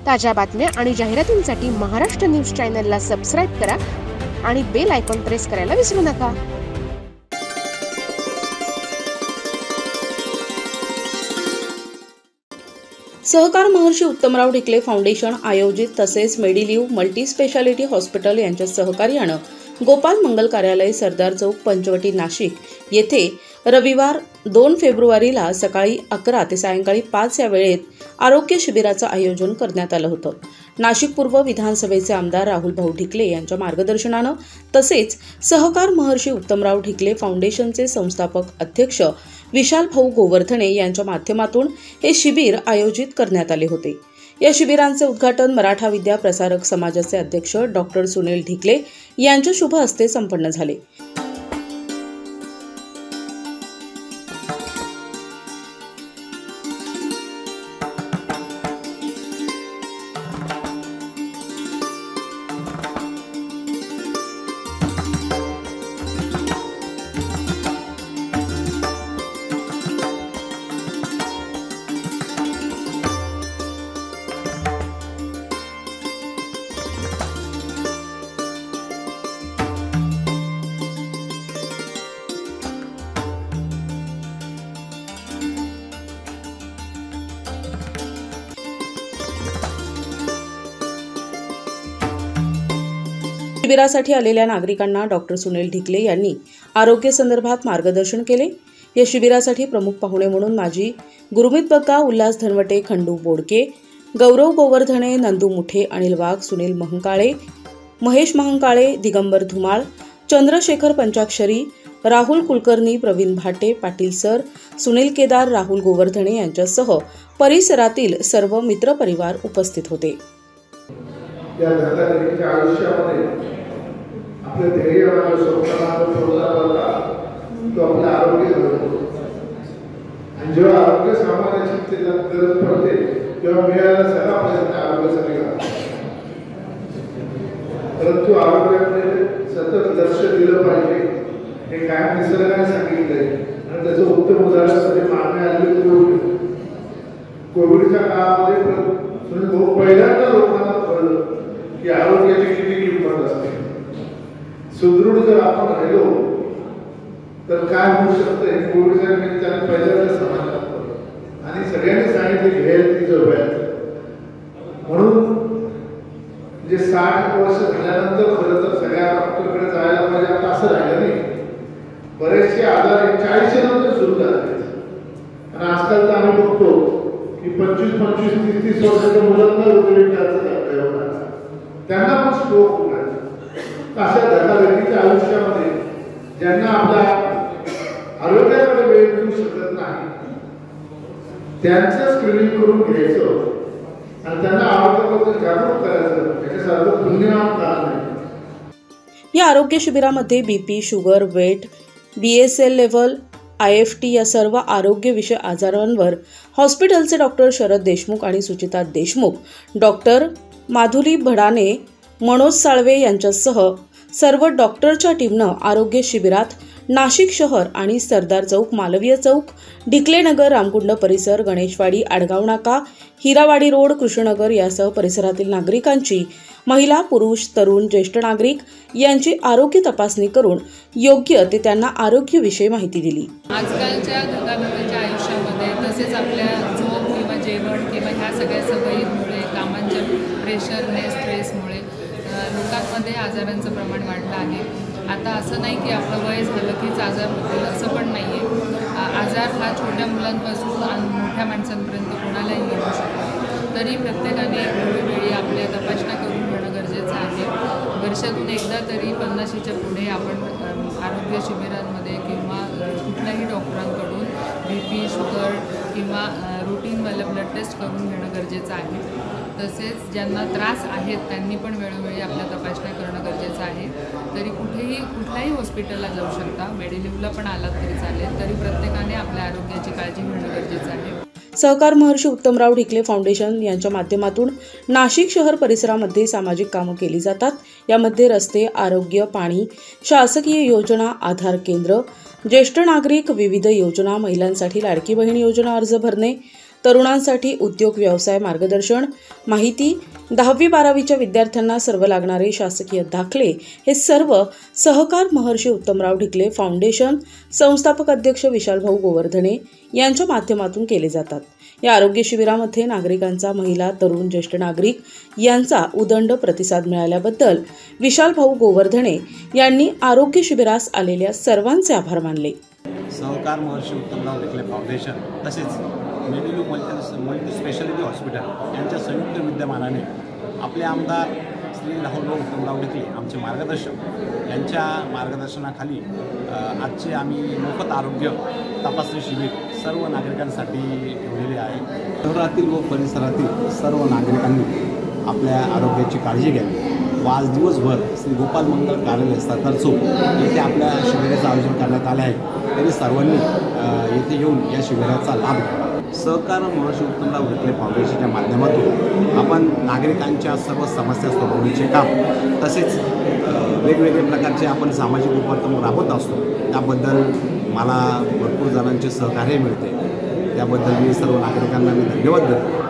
ताज्या बातम्या आणि जाहिरातींसाठी महाराष्ट्र न्यूज चॅनलला सबस्क्राईब करा आणि बेल आयकॉन प्रेस करायला विसरू नका। सहकार महर्षी उत्तमराव ढिकले फाउंडेशन आयोजित तसेच मेडिलिव्ह मल्टी स्पेशालिटी हॉस्पिटल यांच्या सहकार्याने गोपाल मंगल कार्यालय सरदार चौक पंचवटी नाशिक येथे रविवार 2 फेब्रुवारीला सकाळी 11 ते सायंकाळी 5 या वेळेत आरोग्य शिबिराचं आयोजन करण्यात आलं होतं। नाशिक पूर्व विधानसभेचे आमदार राहुल भाऊ ढिकले यांच्या मार्गदर्शनानं तसेच सहकार महर्षी उत्तमराव ढिकले फाउंडेशनचे संस्थापक अध्यक्ष विशाल भाऊ गोवर्धने यांच्या माध्यमातून हे शिबिर आयोजित करण्यात आले होते। या शिबिरांचे उद्घाटन मराठा विद्या प्रसारक समाजाचे अध्यक्ष डॉक्टर सुनील ढिकले यांच्या शुभ हस्ते संपन्न झाले। शिबिरासाठी आलेल्या नागरिकांना डॉक्टर सुनील ढिकले यांनी आरोग्य संदर्भात मार्गदर्शन केले। या शिबिरासाठी प्रमुख पाहुणे म्हणून माजी गुरुमीत बग्गा, उल्हास धनवटे, खंडू बोडके, गौरव गोवर्धने, नंदू मुठे, अनिल वाघ, सुनील महंकाळे, महेश महंकाळे, दिगंबर धुमाळ, चंद्रशेखर पंचाक्षरी, राहुल कुलकर्णी, प्रवीण भाटे, पाटील सर, सुनील केदार, राहुल गोवर्धने यांच्यासह परिसरातील सर्व मित्रपरिवार उपस्थित होते। या धर्माच्या आयुष्यामध्ये आपले धैर्य आणि स्वप्नाला करता तो आपलं आरोग्य घडवतो आणि जेव्हा आरोग्य सामान्याची गरज पडते तेव्हा मिळायला सगळं आपल्यासाठी आरोग्यासाठी परंतु आरोग्याकडे सतत लक्ष दिलं पाहिजे हे कायम निसर्गाने सांगितलंय आणि त्याचं उत्तम उदाहरण मागणी आलेली कोविडच्या काळामध्ये पहिल्यांदा लोकांना कळलं की आरोग्याची किती किंमत असते। सुदृढ जर आपण राहिलो तर काय होऊ शकतं हे कोविडच्या निमित्ताने पहिल्यांदा समजलं आणि सगळ्यांनी सांगितले हेल्थ इज अ वेल्थ म्हणून जे 60 वर्ष झाल्यानंतर खरं तर सगळ्या डॉक्टरकडे जायला पाहिजे आता असं राहिलं नाही। बरेचसे आजार 40 नंतर सुरू झाले आणि आजकाल तर आम्ही बघतो की 25-25, 30-30 वर्षाच्या मुलांना हृदयविकाराचा त्यांना पण स्ट्रोक होणार। अशा धकाधकीच्या आयुष्यामध्ये ज्यांना आपल्या आरोग्याकडे वेळ देऊ शकत नाही त्यांचं स्क्रीनिंग करून घ्यायचं आणि त्यांना आरोग्याबद्दल जागरूक करायचं याच्यासारखं पुण्यवान काम नाही। या आरोग्य शिबिरामध्ये BP, sugar, weight, BSL level, IFT या सर्व आरोग्य विषय आजारांवर हॉस्पिटलचे डॉक्टर शरद देशमुख आणि सुचिता देशमुख, डॉक्टर माधुरी भडाने, मनोज साळवे यांच्यासह सर्व डॉक्टरच्या टीमनं आरोग्य शिबिरात नाशिक शहर आणि सरदार चौक, मालवीय चौक, ढिकले नगर, रामकुंड परिसर, गणेशवाडी, आडगाव नाका, हिरावाडी रोड, कृष्णनगर यासह परिसरातील नागरिकांची महिला, पुरुष, तरुण, ज्येष्ठ नागरिक यांची आरोग्य तपासणी करून योग्य ते त्यांना आरोग्यविषयी माहिती दिली। आजकालच्या धकाधकीच्या आयुष्यामध्ये तसेच आपल्या झोप किंवा जेवण किंवा ह्या सगळ्या सवयीमुळे कामांच्या प्रेशरने, स्ट्रेसमुळे लोकांमध्ये आजारांचं प्रमाण वाढलं आहे। आता असं नाही की आपलं वय झालं कीच आजार होतील असं पण नाही आहे। आजार हा छोट्या मुलांपासून मोठ्या माणसांपर्यंत कोणालाही येऊ शकतो। तरी प्रत्येकाने वेळोवेळी आपल्या तपासण्या करून घेणं गरजेचं आहे। वर्षातून एकदा तरी 50च्या पुढे आपण आरोग्य शिबिरांमध्ये किंवा कुठल्याही डॉक्टरांकडून BP, शुगर किंवा रुटीनवालं ब्लड टेस्ट करून घेणं गरजेचं आहे। तसेच ज्यांना त्रास आहेत त्यांनी पण वेळोवेळी आपल्या तपासण्या करणं गरजेचं आहे। तरी कुठल्याही हॉस्पिटलला जाऊ शकता, मेडिलिव्हला पण आलात तरी चालेल, तरी प्रत्येकाने आपल्या आरोग्याची काळजी घेणं गरजेचं आहे। सहकार महर्षी उत्तमराव ढिकले फाउंडेशन यांच्या माध्यमातून नाशिक शहर परिसरामध्ये सामाजिक कामं केली जातात। यामध्ये रस्ते, आरोग्य, पाणी, शासकीय योजना, आधार केंद्र, ज्येष्ठ नागरिक, विविध योजना, महिलांसाठी लाडकी बहीण योजना अर्ज भरणे, तरुणांसाठी उद्योग व्यवसाय मार्गदर्शन, माहिती, 10वी-12वीच्या विद्यार्थ्यांना सर्व लागणारे शासकीय दाखले हे सर्व सहकार महर्षी उत्तमराव ढिकले फाउंडेशन संस्थापक अध्यक्ष विशालभाऊ गोवर्धने यांच्या माध्यमातून केले जातात। या आरोग्य शिबिरामध्ये नागरिकांचा, महिला, तरुण, ज्येष्ठ नागरिक यांचा उदंड प्रतिसाद मिळाल्याबद्दल विशालभाऊ गोवर्धने यांनी आरोग्य शिबिरास आलेल्या सर्वांचे आभार मानले। सहकार महर्षी उत्तमराव ढिकले फाउंडेशन तसेच मेडिल्यू मल्टी स्पेशालिटी हॉस्पिटल यांच्या संयुक्त विद्यमानाने आपले आमदार श्री राहुल उत्तमराव ढिकले आमचे मार्गदर्शक यांच्या मार्गदर्शनाखाली आजचे आम्ही मोफत आरोग्य तपासणी शिबिर सर्व नागरिकांसाठी ठेवलेले आहे। शहरातील व परिसरातील सर्व नागरिकांनी आपल्या आरोग्याची काळजी घ्यावी व आज दिवसभर श्री गोपाल मंगल कार्यालय सरदार चौक येथे आपल्या शिबिराचं आयोजन करण्यात आले आहे। तरी सर्वांनी येथे येऊन या शिबिराचा लाभ घ्यावा। सहकार महर्षी उत्तमराव ढिकले फाउंडेशनच्या माध्यमातून आपण नागरिकांच्या सर्व समस्या सोडवण्याचे काम तसेच वेगवेगळ्या प्रकारचे आपण सामाजिक उपक्रम राबवत असतो। त्याबद्दल मला भरपूर जणांचे सहकार्य मिळते, त्याबद्दल मी सर्व नागरिकांना धन्यवाद देतो।